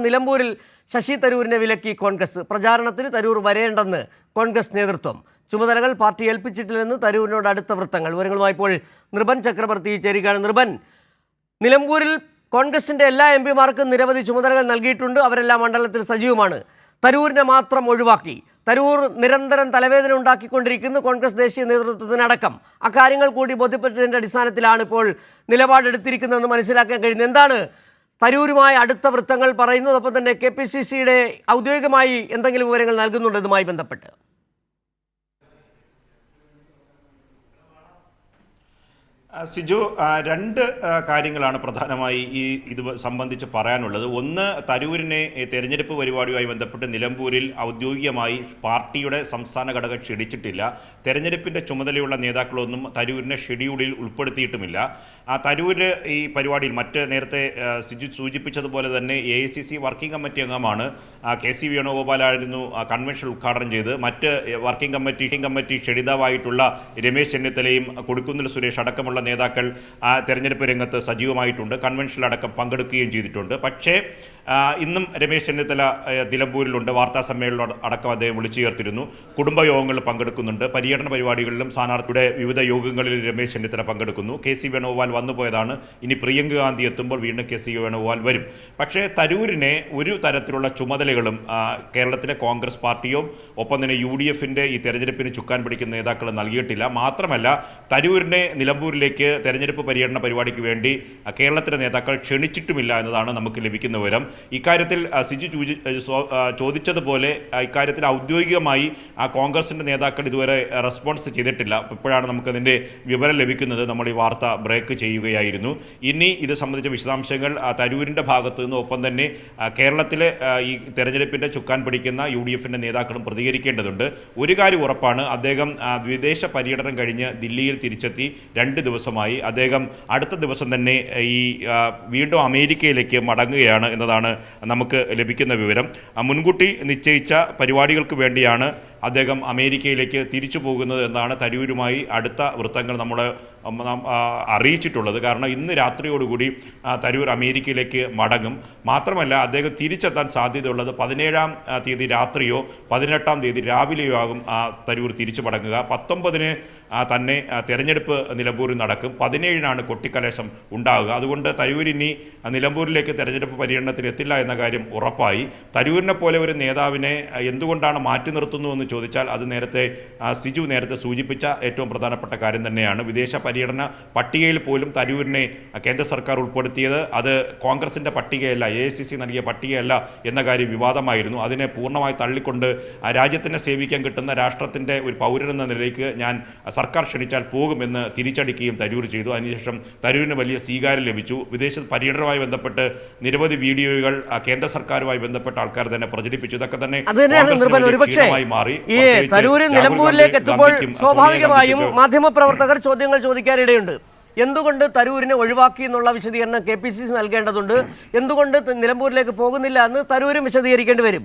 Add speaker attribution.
Speaker 1: നിലമ്പൂരിൽ ശശി തരൂരിനെ വിലക്കി കോൺഗ്രസ്. പ്രചാരണത്തിന് തരൂർ വരേണ്ടെന്ന് കോൺഗ്രസ് നേതൃത്വം. ചുമതലകൾ പാർട്ടി ഏൽപ്പിച്ചിട്ടില്ലെന്ന് തരൂരിനോട് അടുത്ത വൃത്തങ്ങൾ. വിവരങ്ങളുമായി ഇപ്പോൾ നിർഭൻ ചക്രവർത്തി ചേരുകയാണ്. നിർഭൻ, നിലമ്പൂരിൽ കോൺഗ്രസിൻ്റെ എല്ലാ എംപിമാർക്കും നിരവധി ചുമതലകൾ നൽകിയിട്ടുണ്ട്. അവരെല്ലാം മണ്ഡലത്തിൽ സജീവമാണ്. തരൂരിനെ മാത്രം ഒഴിവാക്കി. തരൂർ നിരന്തരം തലവേദന ഉണ്ടാക്കിക്കൊണ്ടിരിക്കുന്നു കോൺഗ്രസ് ദേശീയ നേതൃത്വത്തിനടക്കം. അക്കാര്യങ്ങൾ കൂടി ബോധ്യപ്പെട്ടതിൻ്റെ അടിസ്ഥാനത്തിലാണ് ഇപ്പോൾ നിലപാടെടുത്തിരിക്കുന്നതെന്ന് മനസ്സിലാക്കാൻ കഴിയുന്നത്. എന്താണ് തരൂരുമായി അടുത്ത വൃത്തങ്ങൾ പറയുന്നത്? ഒപ്പം തന്നെ KPCCയുടെ ഔദ്യോഗികമായി എന്തെങ്കിലും വിവരങ്ങൾ നൽകുന്നുണ്ടോ ഇതുമായി ബന്ധപ്പെട്ട്?
Speaker 2: സിജു, രണ്ട് കാര്യങ്ങളാണ് പ്രധാനമായി ഇത് സംബന്ധിച്ച് പറയാനുള്ളത്. ഒന്ന്, തരൂരിനെ തെരഞ്ഞെടുപ്പ് പരിപാടിയുമായി ബന്ധപ്പെട്ട് നിലമ്പൂരിൽ ഔദ്യോഗികമായി പാർട്ടിയുടെ സംസ്ഥാന ഘടകം ക്ഷണിച്ചിട്ടില്ല. തെരഞ്ഞെടുപ്പിൻ്റെ ചുമതലയുള്ള നേതാക്കളൊന്നും തരൂരിനെ ഷെഡ്യൂളിൽ ഉൾപ്പെടുത്തിയിട്ടുമില്ല. തരൂര് ഈ പരിപാടിയിൽ നേരത്തെ സിജു സൂചിപ്പിച്ചതുപോലെ തന്നെ AICC വർക്കിംഗ് കമ്മിറ്റി അംഗമാണ്. KC വേണുഗോപാലായിരുന്നു കൺവെൻഷൻ ഉദ്ഘാടനം ചെയ്ത്. മറ്റ് വർക്കിംഗ് കമ്മിറ്റി ക്ഷണിതാവായിട്ടുള്ള രമേശ് ചെന്നിത്തലയും കൊടിക്കുന്നിൽ സുരേഷ് അടക്കമുള്ള നേതാക്കൾ തെരഞ്ഞെടുപ്പ് രംഗത്ത് സജീവമായിട്ടുണ്ട്. കൺവെൻഷനിലടക്കം പങ്കെടുക്കുകയും ചെയ്തിട്ടുണ്ട്. പക്ഷേ ഇന്നും രമേശ് ചെന്നിത്തല നിലമ്പൂരിലുണ്ട്. വാർത്താ സമ്മേളനം അടക്കം അദ്ദേഹം വിളിച്ചു ചേർത്തിരുന്നു. കുടുംബയോഗങ്ങളിൽ പങ്കെടുക്കുന്നുണ്ട്. പര്യടന പരിപാടികളിലും സ്ഥാനാർത്ഥിയുടെ വിവിധ യോഗങ്ങളിൽ രമേശ് ചെന്നിത്തല പങ്കെടുക്കുന്നു. KC വേണുഗോപാൽ വന്നുപോയതാണ്. ഇനി പ്രിയങ്ക ഗാന്ധി എത്തുമ്പോൾ വീണ്ടും KC വേണുഗോപാൽ വരും. പക്ഷേ തരൂരിനെ ഒരു തരത്തിലുള്ള ചുമതലകളും കേരളത്തിലെ കോൺഗ്രസ് പാർട്ടിയോ ഒപ്പം തന്നെ UDFൻ്റെ ഈ തെരഞ്ഞെടുപ്പിന് ചുക്കാൻ പിടിക്കുന്ന നേതാക്കൾ നൽകിയിട്ടില്ല. മാത്രമല്ല, തരൂരിനെ നിലമ്പൂരിലേക്ക് തെരഞ്ഞെടുപ്പ് പര്യടന പരിപാടിക്ക് വേണ്ടി കേരളത്തിലെ നേതാക്കൾ ക്ഷണിച്ചിട്ടുമില്ല എന്നതാണ് നമുക്ക് ലഭിക്കുന്ന വിവരം. ഇക്കാര്യത്തിൽ സിജു ചോദിച്ചതുപോലെ ഇക്കാര്യത്തിൽ ഔദ്യോഗികമായി കോൺഗ്രസിൻ്റെ നേതാക്കൾ ഇതുവരെ റെസ്പോൺസ് ചെയ്തിട്ടില്ല. ഇപ്പോഴാണ് നമുക്കതിൻ്റെ വിവരം ലഭിക്കുന്നത്. നമ്മൾ ഈ വാർത്ത ബ്രേക്ക് ചെയ്യുകയായിരുന്നു. ഇനി ഇത് സംബന്ധിച്ച വിശദാംശങ്ങൾ തരൂരിൻ്റെ ഭാഗത്തു നിന്ന് ഒപ്പം തന്നെ കേരളത്തിലെ ഈ തെരഞ്ഞെടുപ്പിൻ്റെ ചുക്കാൻ പിടിക്കുന്ന UDFൻ്റെ നേതാക്കളും പ്രതികരിക്കേണ്ടതുണ്ട്. ഒരു കാര്യം ഉറപ്പാണ്, അദ്ദേഹം വിദേശ പര്യടനം കഴിഞ്ഞ് ദില്ലിയിൽ തിരിച്ചെത്തി 2 ദിവസമായി. അദ്ദേഹം അടുത്ത ദിവസം തന്നെ വീണ്ടും അമേരിക്കയിലേക്ക് മടങ്ങുകയാണ് എന്നതാണ് നമുക്ക് ലഭിക്കുന്ന വിവരം. മുൻകൂട്ടി നിശ്ചയിച്ച പരിപാടികൾക്ക് വേണ്ടിയാണ് അദ്ദേഹം അമേരിക്കയിലേക്ക് തിരിച്ചു പോകുന്നത് എന്നാണ് തരൂരുമായി അടുത്ത വൃത്തങ്ങൾ നമ്മളെ അറിയിച്ചിട്ടുള്ളത്. കാരണം ഇന്ന് രാത്രിയോടുകൂടി തരൂർ അമേരിക്കയിലേക്ക് മടങ്ങും. മാത്രമല്ല, അദ്ദേഹം തിരിച്ചെത്താൻ സാധ്യതയുള്ളത് 17-ാം തീയതി രാത്രിയോ 18-ാം തീയതി രാവിലെയോ ആകും തരൂർ തിരിച്ചു മടങ്ങുക. 19-ന് തന്നെ തെരഞ്ഞെടുപ്പ് നിലമ്പൂരിൽ നടക്കും. 17-നാണ് കൊട്ടിക്കലേശം ഉണ്ടാകുക. അതുകൊണ്ട് തരൂരിനി നിലമ്പൂരിലേക്ക് തെരഞ്ഞെടുപ്പ് പര്യടനത്തിന് എത്തില്ല എന്ന കാര്യം ഉറപ്പായി. തരൂരിനെ പോലെ ഒരു നേതാവിനെ എന്തുകൊണ്ടാണ് മാറ്റി നിർത്തുന്നതെന്ന് ചോദിച്ചാൽ അത് സിജു നേരത്തെ സൂചിപ്പിച്ച ഏറ്റവും പ്രധാനപ്പെട്ട കാര്യം തന്നെയാണ്. വിദേശ പര്യടന പട്ടികയിൽ പോലും തരൂരിനെ കേന്ദ്ര സർക്കാർ ഉൾപ്പെടുത്തിയത് അത് കോൺഗ്രസിൻ്റെ പട്ടികയല്ല, AICC നൽകിയ പട്ടികയല്ല എന്ന കാര്യം വിവാദമായിരുന്നു. അതിനെ പൂർണ്ണമായി തള്ളിക്കൊണ്ട് രാജ്യത്തിനെ സേവിക്കാൻ കിട്ടുന്ന രാഷ്ട്രത്തിൻ്റെ ഒരു പൗരനെന്ന നിലയ്ക്ക് ഞാൻ സർക്കാർ ക്ഷണിച്ചാൽ പോകുമെന്ന് തിരിച്ചടിക്കുകയും തരൂർ ചെയ്തു. അതിനുശേഷം തരൂരിന് വലിയ സ്വീകാര്യം ലഭിച്ചു. വിദേശ പര്യടനവുമായി ബന്ധപ്പെട്ട് നിരവധി വീഡിയോകൾ കേന്ദ്ര സർക്കാരുമായി ബന്ധപ്പെട്ട ആൾക്കാർ തന്നെ പ്രചരിപ്പിച്ചു. ഇതൊക്കെ തന്നെ മാറി.
Speaker 1: ഈ തരൂര് നിലമ്പൂരിലേക്ക് എത്തുമ്പോൾ സ്വാഭാവികമായും മാധ്യമപ്രവർത്തകർ ചോദ്യങ്ങൾ ചോദിക്കാനിടയുണ്ട്. എന്തുകൊണ്ട് തരൂരിനെ ഒഴിവാക്കി എന്നുള്ള വിശദീകരണം KPCC നൽകേണ്ടതുണ്ട്. എന്തുകൊണ്ട് നിലമ്പൂരിലേക്ക് പോകുന്നില്ല എന്ന് തരൂരും വിശദീകരിക്കേണ്ടി വരും.